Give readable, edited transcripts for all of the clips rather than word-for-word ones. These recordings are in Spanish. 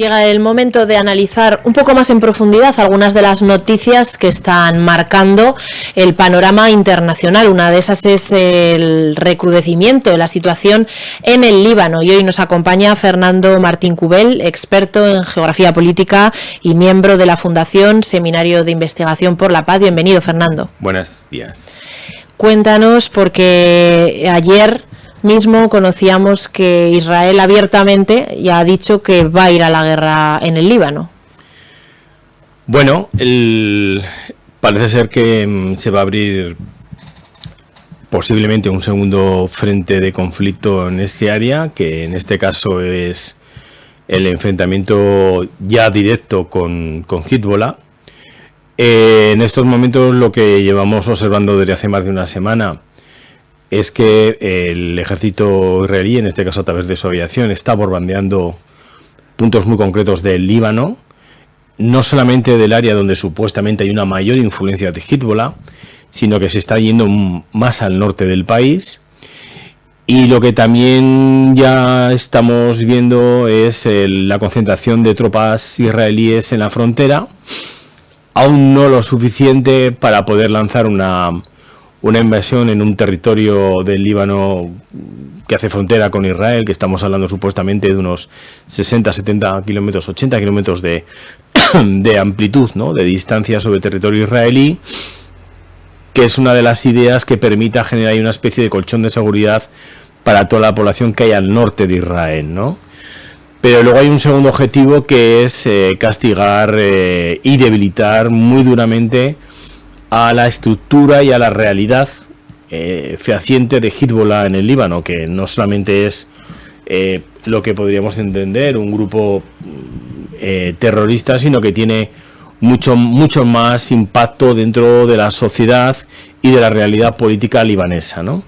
Llega el momento de analizar un poco más en profundidad algunas de las noticias que están marcando el panorama internacional. Una de esas es el recrudecimiento de la situación en el Líbano. Y hoy nos acompaña Fernando Martín Cubel, experto en geografía política y miembro de la Fundación Seminario de Investigación por la Paz. Bienvenido, Fernando. Buenos días. Cuéntanos, porque ayer mismo conocíamos que Israel abiertamente ya ha dicho que va a ir a la guerra en el Líbano. Bueno, parece ser que se va a abrir posiblemente un segundo frente de conflicto en este área, que en este caso es el enfrentamiento ya directo con Hezbollah. En estos momentos lo que llevamos observando desde hace más de una semana es que el ejército israelí, en este caso a través de su aviación, está bombardeando puntos muy concretos del Líbano, no solamente del área donde supuestamente hay una mayor influencia de Hezbollah, sino que se está yendo más al norte del país. Y lo que también ya estamos viendo es la concentración de tropas israelíes en la frontera, aún no lo suficiente para poder lanzar una invasión en un territorio del Líbano que hace frontera con Israel, que estamos hablando supuestamente de unos 60, 70 kilómetros, 80 kilómetros de amplitud, ¿no?, de distancia sobre territorio israelí, que es una de las ideas que permita generar una especie de colchón de seguridad para toda la población que hay al norte de Israel, ¿no? Pero luego hay un segundo objetivo, que es castigar y debilitar muy duramente a la estructura y a la realidad fehaciente de Hezbollah en el Líbano, que no solamente es lo que podríamos entender un grupo terrorista, sino que tiene mucho más impacto dentro de la sociedad y de la realidad política libanesa, ¿no?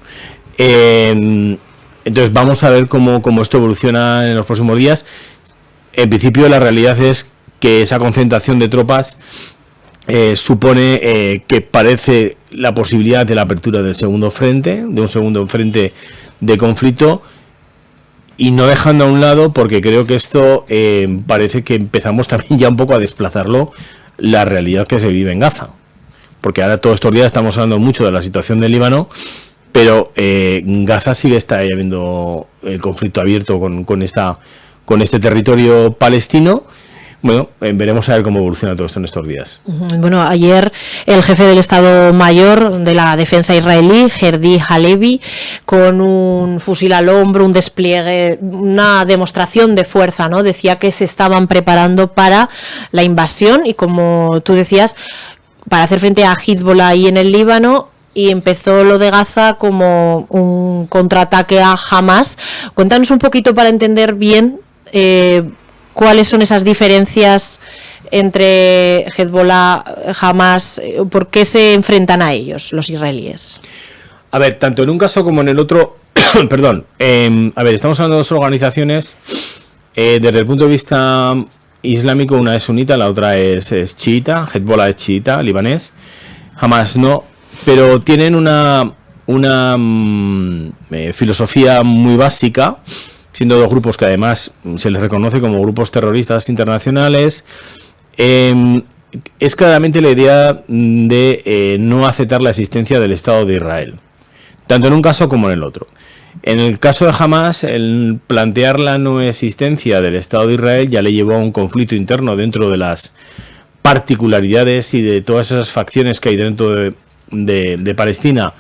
Entonces vamos a ver cómo esto evoluciona en los próximos días. En principio la realidad es que esa concentración de tropas supone que parece la posibilidad de la apertura del segundo frente, de un segundo frente de conflicto, y no dejando a un lado, porque creo que esto parece que empezamos también ya un poco a desplazarlo, la realidad que se vive en Gaza, porque ahora todos estos días estamos hablando mucho de la situación del Líbano, pero en Gaza sigue habiendo el conflicto abierto con este territorio palestino. Bueno, veremos a ver cómo evoluciona todo esto en estos días. Bueno, ayer el jefe del Estado Mayor de la Defensa israelí, Herzi Halevi, con un fusil al hombro, un despliegue, una demostración de fuerza, ¿no? Decía que se estaban preparando para la invasión y, como tú decías, para hacer frente a Hezbollah ahí en el Líbano. Y empezó lo de Gaza como un contraataque a Hamas. Cuéntanos un poquito para entender bien cuáles son esas diferencias entre Hezbollah, Hamas, por qué se enfrentan a ellos los israelíes. A ver, tanto en un caso como en el otro, perdón, a ver, estamos hablando de dos organizaciones desde el punto de vista islámico. Una es sunita, la otra es chiita. Hezbollah es chiita, libanés, Hamas no, pero tienen una filosofía muy básica, siendo dos grupos que además se les reconoce como grupos terroristas internacionales. Es claramente la idea de no aceptar la existencia del Estado de Israel, tanto en un caso como en el otro. En el caso de Hamas, el plantear la no existencia del Estado de Israel ya le llevó a un conflicto interno dentro de las particularidades y de todas esas facciones que hay dentro de Palestina,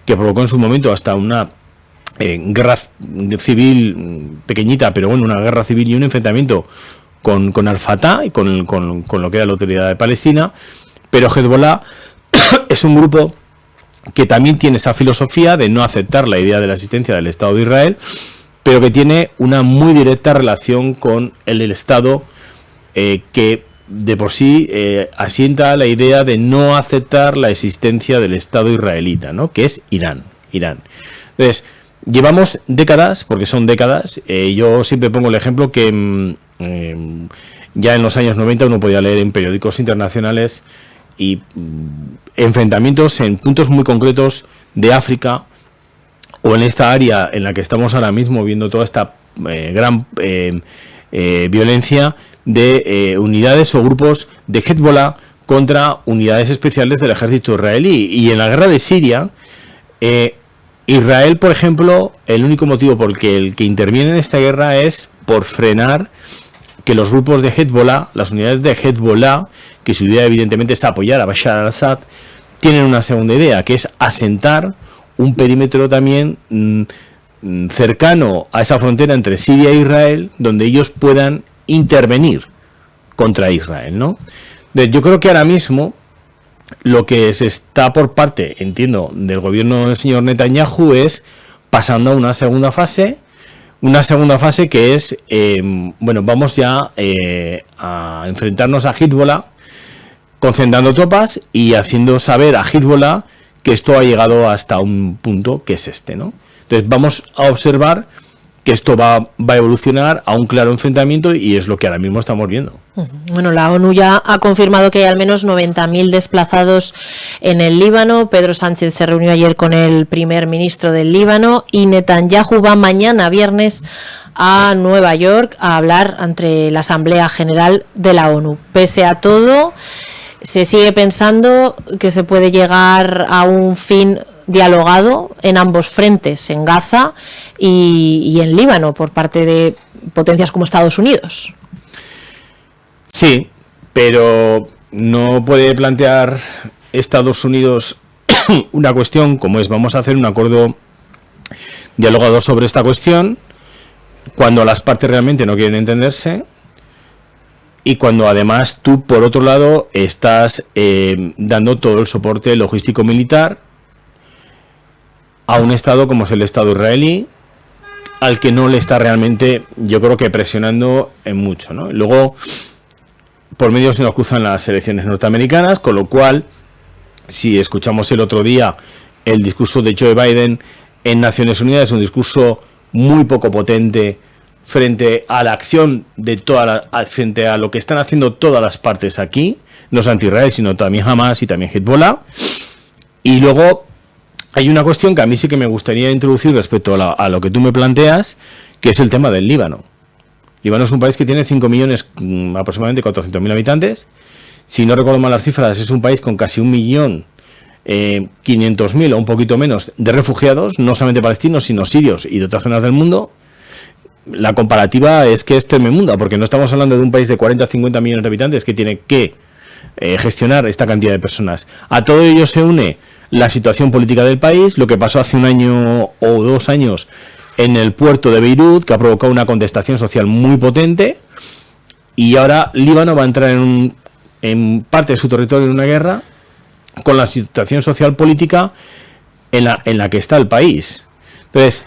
que provocó en su momento hasta una guerra civil pequeñita, pero bueno, una guerra civil y un enfrentamiento con Al-Fatah y con lo que era la autoridad de Palestina. Pero Hezbollah es un grupo que también tiene esa filosofía de no aceptar la idea de la existencia del Estado de Israel, pero que tiene una muy directa relación con el Estado que de por sí asienta la idea de no aceptar la existencia del Estado israelita, ¿no?, que es Irán. Entonces, llevamos décadas, porque son décadas, yo siempre pongo el ejemplo que ya en los años 90 uno podía leer en periódicos internacionales y enfrentamientos en puntos muy concretos de África o en esta área en la que estamos ahora mismo viendo toda esta gran violencia, de unidades o grupos de Hezbollah contra unidades especiales del ejército israelí. Y en la guerra de Siria, Israel, por ejemplo, el único motivo por el que interviene en esta guerra es por frenar que los grupos de Hezbollah, las unidades de Hezbollah, que su idea evidentemente está apoyar a Bashar al-Assad, tienen una segunda idea, que es asentar un perímetro también cercano a esa frontera entre Siria e Israel, donde ellos puedan intervenir contra Israel, ¿no? Yo creo que ahora mismo lo que se está por parte, entiendo, del gobierno del señor Netanyahu es pasando a una segunda fase que es, vamos ya a enfrentarnos a Hezbollah, concentrando tropas y haciendo saber a Hezbollah que esto ha llegado hasta un punto que es este, ¿no? Entonces vamos a observar que esto va a evolucionar a un claro enfrentamiento y es lo que ahora mismo estamos viendo. Bueno, la ONU ya ha confirmado que hay al menos 90.000 desplazados en el Líbano. Pedro Sánchez se reunió ayer con el primer ministro del Líbano y Netanyahu va mañana, viernes, a Nueva York a hablar ante la Asamblea General de la ONU. Pese a todo, se sigue pensando que se puede llegar a un fin dialogado en ambos frentes, en Gaza y en Líbano, por parte de potencias como Estados Unidos. Sí, pero no puede plantear Estados Unidos una cuestión como es: vamos a hacer un acuerdo dialogado sobre esta cuestión, cuando las partes realmente no quieren entenderse y cuando además tú, por otro lado, estás dando todo el soporte logístico militar a un Estado como es el Estado israelí, al que no le está realmente, yo creo que presionando en mucho, ¿no? Luego, por medio se nos cruzan las elecciones norteamericanas, con lo cual, si escuchamos el otro día el discurso de Joe Biden en Naciones Unidas, es un discurso muy poco potente frente a la acción de frente a lo que están haciendo todas las partes aquí, no solo anti-Israel, sino también Hamas y también Hezbollah. Y luego hay una cuestión que a mí sí que me gustaría introducir respecto a lo que tú me planteas, que es el tema del Líbano. Líbano es un país que tiene 5 millones, aproximadamente 400.000 habitantes. Si no recuerdo mal las cifras, es un país con casi 1.500.000 o un poquito menos de refugiados, no solamente palestinos, sino sirios y de otras zonas del mundo. La comparativa es que es tremenda, porque no estamos hablando de un país de 40 o 50 millones de habitantes que tiene que gestionar esta cantidad de personas. A todo ello se une la situación política del país, lo que pasó hace un año o 2 años en el puerto de Beirut, que ha provocado una contestación social muy potente, y ahora Líbano va a entrar en parte de su territorio en una guerra con la situación social política en la que está el país. Entonces,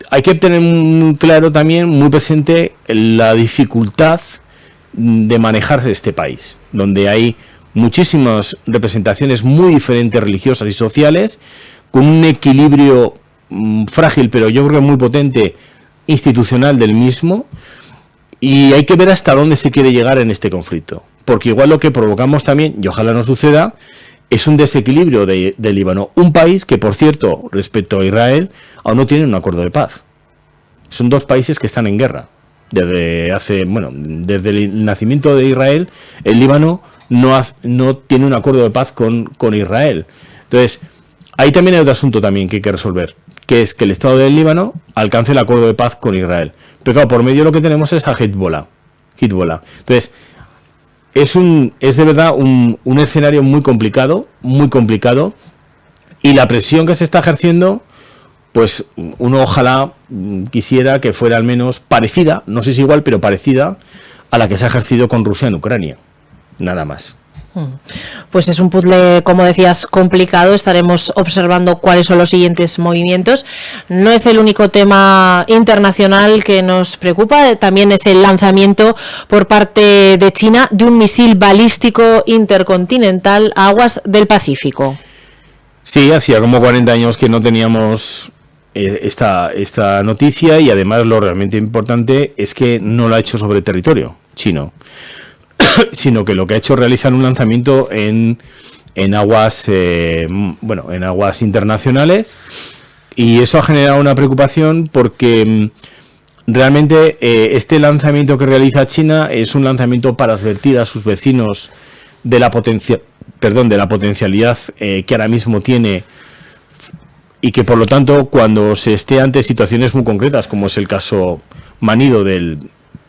hay que tener muy claro también, muy presente, la dificultad de manejar este país, donde hay muchísimas representaciones muy diferentes, religiosas y sociales, con un equilibrio frágil, pero yo creo que muy potente, institucional del mismo, y hay que ver hasta dónde se quiere llegar en este conflicto, porque igual lo que provocamos también, y ojalá no suceda, es un desequilibrio de Líbano, un país que, por cierto, respecto a Israel, aún no tiene un acuerdo de paz. Son 2 países que están en guerra. Desde el nacimiento de Israel, el Líbano no tiene un acuerdo de paz con Israel. Entonces, ahí también hay otro asunto también que hay que resolver, que es que el Estado del Líbano alcance el acuerdo de paz con Israel. Pero claro, por medio lo que tenemos es a Hezbollah. Entonces, es de verdad un escenario muy complicado, y la presión que se está ejerciendo, pues uno ojalá quisiera que fuera al menos parecida, no sé si igual, pero parecida a la que se ha ejercido con Rusia en Ucrania. Nada más. Pues es un puzzle, como decías, complicado. Estaremos observando cuáles son los siguientes movimientos. No es el único tema internacional que nos preocupa, también es el lanzamiento por parte de China de un misil balístico intercontinental a aguas del Pacífico. Sí, hacía como 40 años que no teníamos esta noticia, y además lo realmente importante es que no lo ha hecho sobre territorio chino, sino que lo que ha hecho es realizar un lanzamiento en aguas en aguas internacionales, y eso ha generado una preocupación porque realmente este lanzamiento que realiza China es un lanzamiento para advertir a sus vecinos de la potencialidad que ahora mismo tiene, y que por lo tanto cuando se esté ante situaciones muy concretas, como es el caso manido de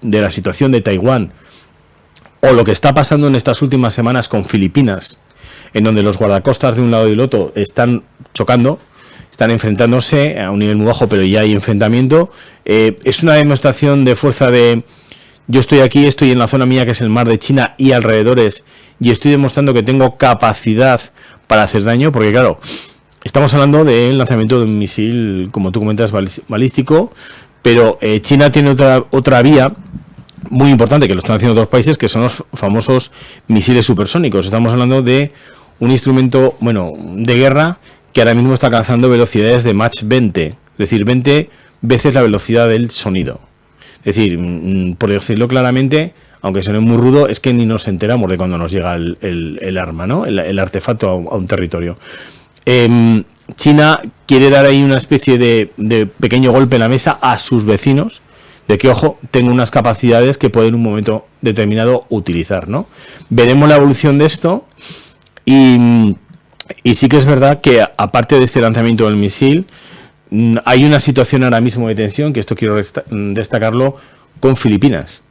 la situación de Taiwán, o lo que está pasando en estas últimas semanas con Filipinas, en donde los guardacostas de un lado y del otro están chocando, están enfrentándose a un nivel muy bajo, pero ya hay enfrentamiento, es una demostración de fuerza de: yo estoy aquí, estoy en la zona mía, que es el mar de China y alrededores, y estoy demostrando que tengo capacidad para hacer daño, porque claro, estamos hablando del lanzamiento de un misil, como tú comentas, balístico, pero China tiene otra vía muy importante, que lo están haciendo otros países, que son los famosos misiles supersónicos. Estamos hablando de un instrumento, de guerra, que ahora mismo está alcanzando velocidades de Mach 20, es decir, 20 veces la velocidad del sonido. Es decir, por decirlo claramente, aunque suene muy rudo, es que ni nos enteramos de cuando nos llega el arma, ¿no? El artefacto a un territorio. China quiere dar ahí una especie de pequeño golpe en la mesa a sus vecinos, de que, ojo, tengo unas capacidades que pueden en un momento determinado utilizar, ¿no? Veremos la evolución de esto, y sí que es verdad que, aparte de este lanzamiento del misil, hay una situación ahora mismo de tensión, que esto quiero destacarlo, con Filipinas,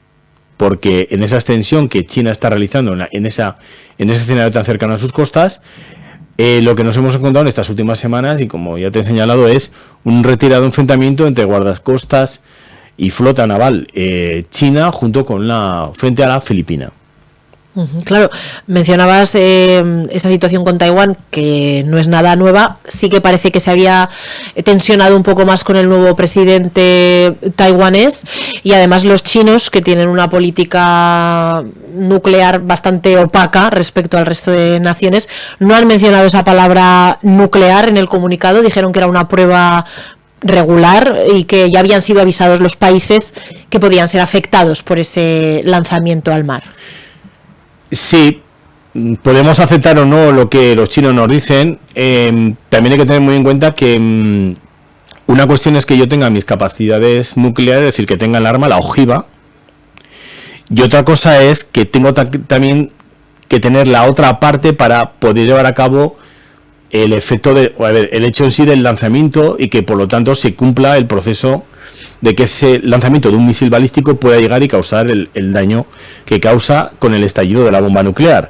porque en esa extensión que China está realizando en ese escenario tan cercano a sus costas, lo que nos hemos encontrado en estas últimas semanas, y como ya te he señalado, es un retirado enfrentamiento entre guardacostas y flota naval china frente a la Filipina. Claro, mencionabas esa situación con Taiwán, que no es nada nueva. Sí que parece que se había tensionado un poco más con el nuevo presidente taiwanés, y además los chinos, que tienen una política nuclear bastante opaca respecto al resto de naciones, no han mencionado esa palabra nuclear en el comunicado. Dijeron que era una prueba regular y que ya habían sido avisados los países que podían ser afectados por ese lanzamiento al mar. Sí, podemos aceptar o no lo que los chinos nos dicen. También hay que tener muy en cuenta que una cuestión es que yo tenga mis capacidades nucleares, es decir, que tenga el arma, la ojiva, y otra cosa es que tengo también que tener la otra parte para poder llevar a cabo el efecto el hecho en sí del lanzamiento, y que por lo tanto se cumpla el proceso de que ese lanzamiento de un misil balístico pueda llegar y causar el daño que causa con el estallido de la bomba nuclear.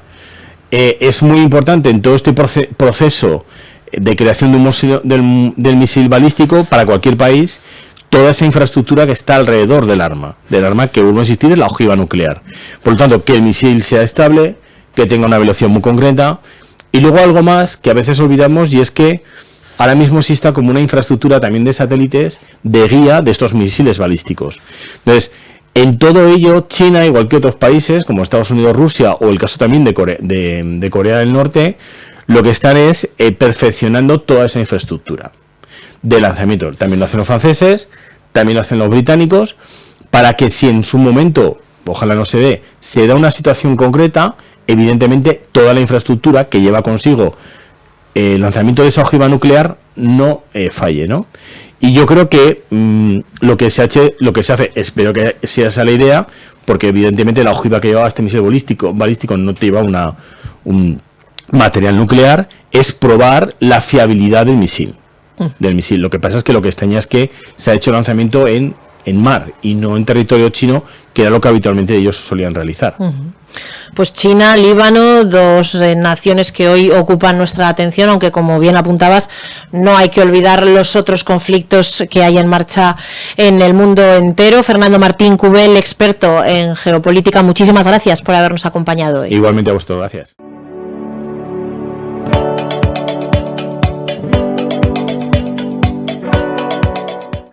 Es muy importante en todo este proceso de creación del misil balístico para cualquier país toda esa infraestructura que está alrededor del arma que vuelve a existir, es la ojiva nuclear. Por lo tanto, que el misil sea estable, que tenga una velocidad muy concreta, y luego algo más que a veces olvidamos, y es que ahora mismo exista como una infraestructura también de satélites de guía de estos misiles balísticos. Entonces, en todo ello, China, igual que otros países como Estados Unidos, Rusia, o el caso también de Corea del Norte, lo que están es perfeccionando toda esa infraestructura de lanzamiento. También lo hacen los franceses, también lo hacen los británicos, para que si en su momento, ojalá no se da una situación concreta, evidentemente toda la infraestructura que lleva consigo el lanzamiento de esa ojiva nuclear no falle, ¿no? Y yo creo que lo que se hace, espero que sea esa la idea, porque evidentemente la ojiva que llevaba este misil balístico no te lleva un material nuclear, es probar la fiabilidad del misil. Lo que pasa es que lo que extraña es que se ha hecho lanzamiento en mar y no en territorio chino, que era lo que habitualmente ellos solían realizar. Pues China, Líbano, dos naciones que hoy ocupan nuestra atención, aunque como bien apuntabas, no hay que olvidar los otros conflictos que hay en marcha en el mundo entero. Fernando Martín Cubel, experto en geopolítica, muchísimas gracias por habernos acompañado hoy. Igualmente a vosotros, gracias.